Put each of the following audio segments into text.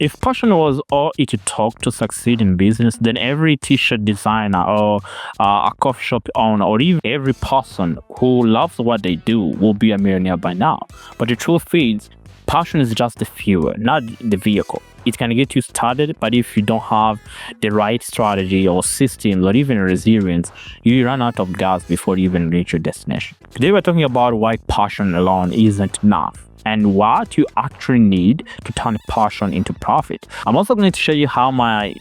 If passion was all it took to succeed in business, then every t-shirt designer or a coffee shop owner or even every person who loves what they do will be a millionaire by now. But the truth is, passion is just the fuel, not the vehicle. It can get you started, but if you don't have the right strategy or system or even resilience, you run out of gas before you even reach your destination. Today we're talking about why passion alone isn't enough and what you actually need to turn passion into profit. I'm also going to show you how my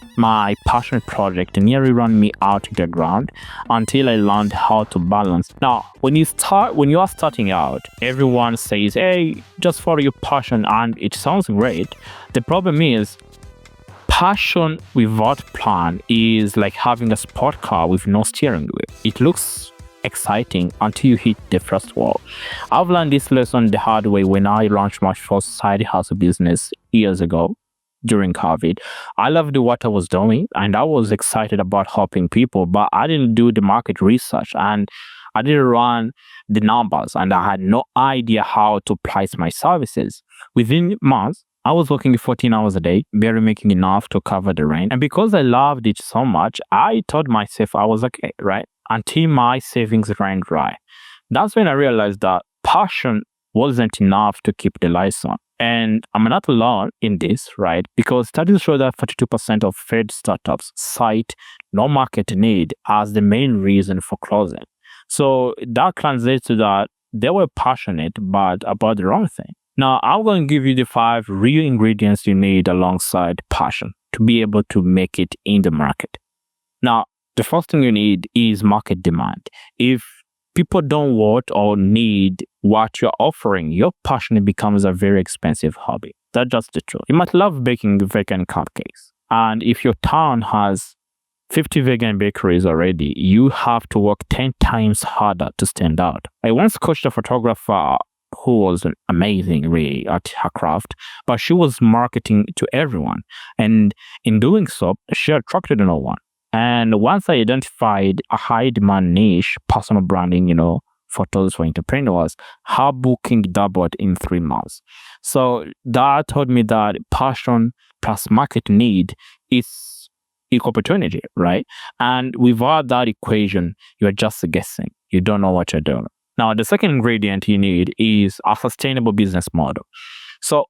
passion project nearly ran me out of the ground until I learned how to balance. Now, when you are starting out, everyone says, "Hey, just follow your passion," and it sounds great. The problem is, passion without plan is like having a sport car with no steering wheel. It looks exciting until you hit the first wall. I've learned this lesson the hard way when I launched my first side hustle business years ago during COVID. I loved what I was doing and I was excited about helping people, but I didn't do the market research and I didn't run the numbers and I had no idea how to price my services. Within months, I was working 14 hours a day, barely making enough to cover the rent. And because I loved it so much, I told myself I was okay, right? Until my savings ran dry. That's when I realized that passion wasn't enough to keep the lights on. And I'm not alone in this, right? Because studies show that 42% of failed startups cite no market need as the main reason for closing. So that translates to that they were passionate, but about the wrong thing. Now, I'm going to give you the 5 real ingredients you need alongside passion to be able to make it in the market. Now, the first thing you need is market demand. If people don't want or need what you're offering, your passion becomes a very expensive hobby. That's just the truth. You might love baking vegan cupcakes. And if your town has 50 vegan bakeries already, you have to work 10 times harder to stand out. I once coached a photographer who was amazing really at her craft, but she was marketing to everyone. And in doing so, she attracted no one. And once I identified a high demand niche, personal branding, photos for entrepreneurs, her booking doubled in 3 months. So that told me that passion plus market need is equal opportunity, right? And without that equation, you're just guessing. You don't know what you're doing. Now, the second ingredient you need is a sustainable business model. So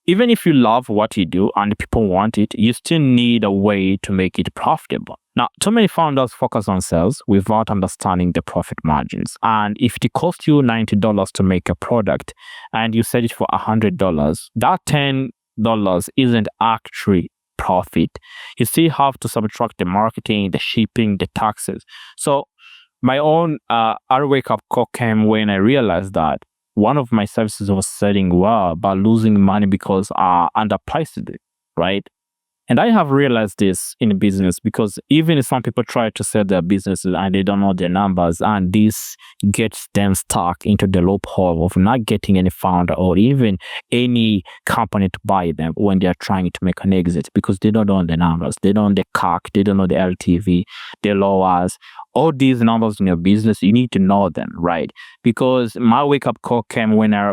even if you love what you do and people want it, you still need a way to make it profitable. Now, too many founders focus on sales without understanding the profit margins. And if it costs you $90 to make a product and you sell it for $100, that $10 isn't actually profit. You still have to subtract the marketing, the shipping, the taxes. So my own wake-up call came when I realized that one of my services was selling well, but losing money because I underpriced it, right? And I have realized this in business because even if some people try to sell their businesses and they don't know their numbers, and this gets them stuck into the loophole of not getting any founder or even any company to buy them when they are trying to make an exit because they don't know the numbers, they don't know the CAC, they don't know the LTV, the ROAS. All these numbers in your business, you need to know them, right? Because my wake-up call came when I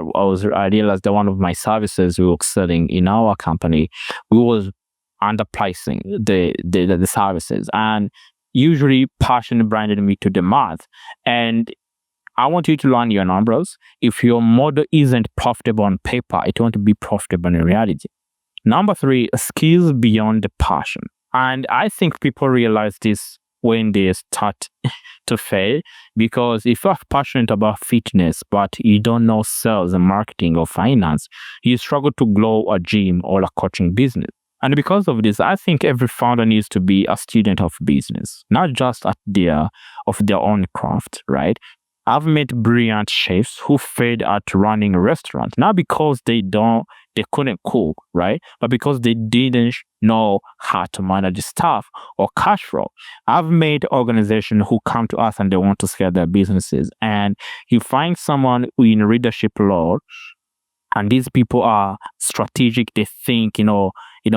realized that one of my services we were selling in our company, we was underpricing the services, and usually passion branded me to the math. And I want you to learn your numbers. If your model isn't profitable on paper, it won't be profitable in reality. Number 3, skills beyond the passion. And I think people realize this when they start to fail, because if you're passionate about fitness but you don't know sales and marketing or finance, you struggle to grow a gym or a coaching business. And because of this, I think every founder needs to be a student of business, not just of their own craft, right? I've met brilliant chefs who failed at running a restaurant, not because they couldn't cook, right? But because they didn't know how to manage staff or cash flow. I've met organizations who come to us and they want to scale their businesses, and you find someone in a leadership role, and these people are strategic. They think,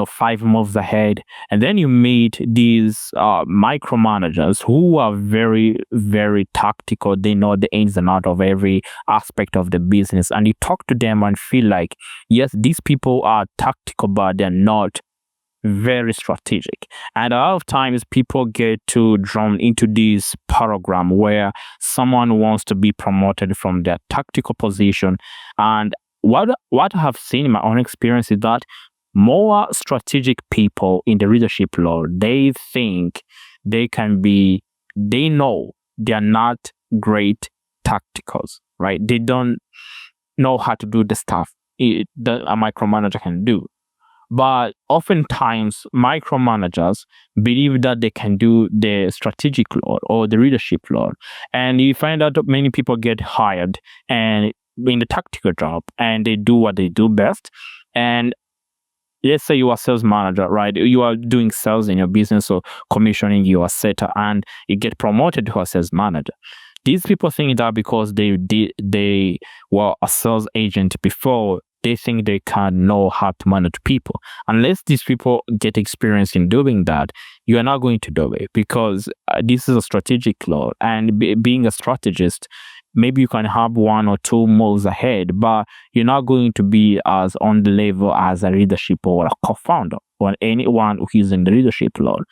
5 moves ahead. And then you meet these micromanagers who are very, very tactical. They know the ins and outs of every aspect of the business. And you talk to them and feel like, yes, these people are tactical, but they're not very strategic. And a lot of times people get too drawn into this program where someone wants to be promoted from their tactical position. And what I have seen in my own experience is that more strategic people in the leadership role, they think they know they're not great tacticals, right? They don't know how to do the stuff that a micromanager can do. But oftentimes, micromanagers believe that they can do the strategic role or the leadership role. And you find out that many people get hired and in the tactical job and they do what they do best. And let's say you are a sales manager, right? You are doing sales in your business or commissioning, you are a setter, and you get promoted to a sales manager. These people think that because they were a sales agent before, they think they can know how to manage people. Unless these people get experience in doing that, you are not going to do it, because this is a strategic role. And being a strategist, maybe you can have 1 or 2 moves ahead, but you're not going to be as on the level as a leadership or a co-founder or anyone who is in the leadership role.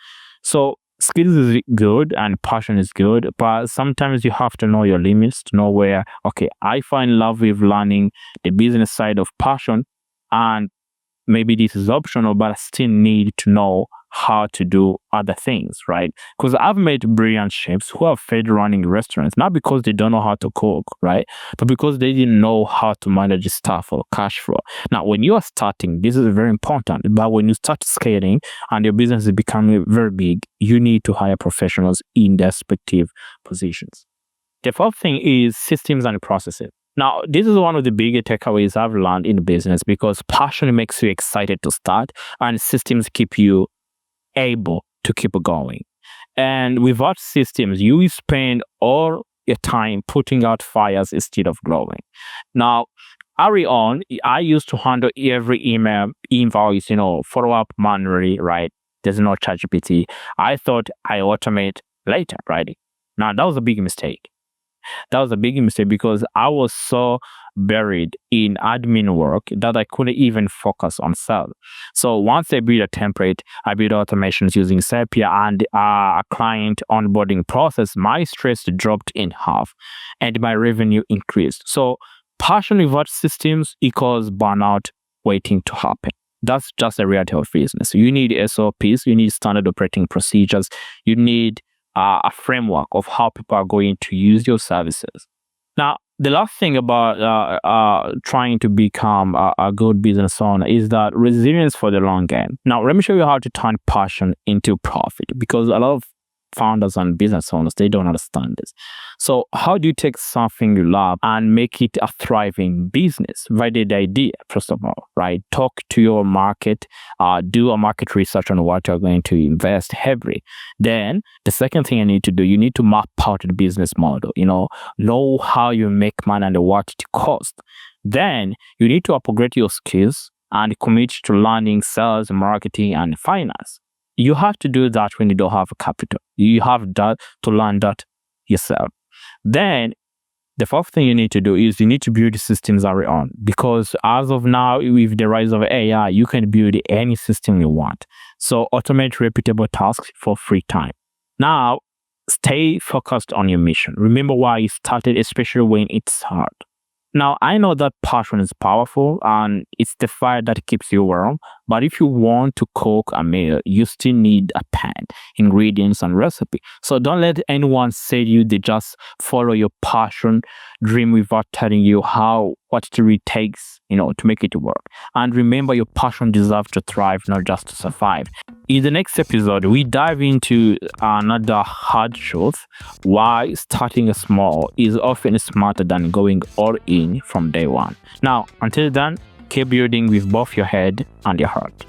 So skills is good and passion is good, but sometimes you have to know your limits, to know where, okay, I find love with learning the business side of passion, and maybe this is optional, but I still need to know how to do other things, right? Because I've met brilliant chefs who have failed running restaurants, not because they don't know how to cook, right? But because they didn't know how to manage staff or cash flow. Now, when you are starting, this is very important. But when you start scaling and your business is becoming very big, you need to hire professionals in their respective positions. The fourth thing is systems and processes. Now, this is one of the bigger takeaways I've learned in business, because passion makes you excited to start and systems keep you able to keep going. And without systems, you will spend all your time putting out fires instead of growing. Now, early on, I used to handle every email, invoice, follow up manually, right? There's no ChatGPT. I thought I automate later, right? Now, that was a big mistake. That was a big mistake because I was so buried in admin work that I couldn't even focus on sales. So once I built a template, I built automations using Zapier and a client onboarding process, my stress dropped in half and my revenue increased. So passion without systems equals burnout waiting to happen. That's just a reality of business. You need SOPs, you need standard operating procedures, you need a framework of how people are going to use your services. Now, the last thing about trying to become a good business owner is that resilience for the long game. Now, let me show you how to turn passion into profit, because a lot of founders and business owners, they don't understand this. So how do you take something you love and make it a thriving business? Validate the idea, first of all, right? Talk to your market, do a market research on what you're going to invest heavily. Then the second thing you need to do, you need to map out the business model, know how you make money and what it costs. Then you need to upgrade your skills and commit to learning sales, marketing, and finance. You have to do that when you don't have capital. You have that to learn that yourself. Then the fourth thing you need to do is you need to build systems early on, because as of now, with the rise of AI, you can build any system you want. So automate repeatable tasks for free time. Now, stay focused on your mission. Remember why you started, especially when it's hard. Now, I know that passion is powerful and it's the fire that keeps you warm, but if you want to cook a meal, you still need a pan, ingredients, and recipe. So don't let anyone say you they just follow your passion, dream without telling you what it really takes, to make it work. And remember, your passion deserves to thrive, not just to survive. In the next episode, we dive into another hard truth: why starting small is often smarter than going all in from day one. Now, until then, keep building with both your head and your heart.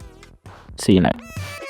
See you next.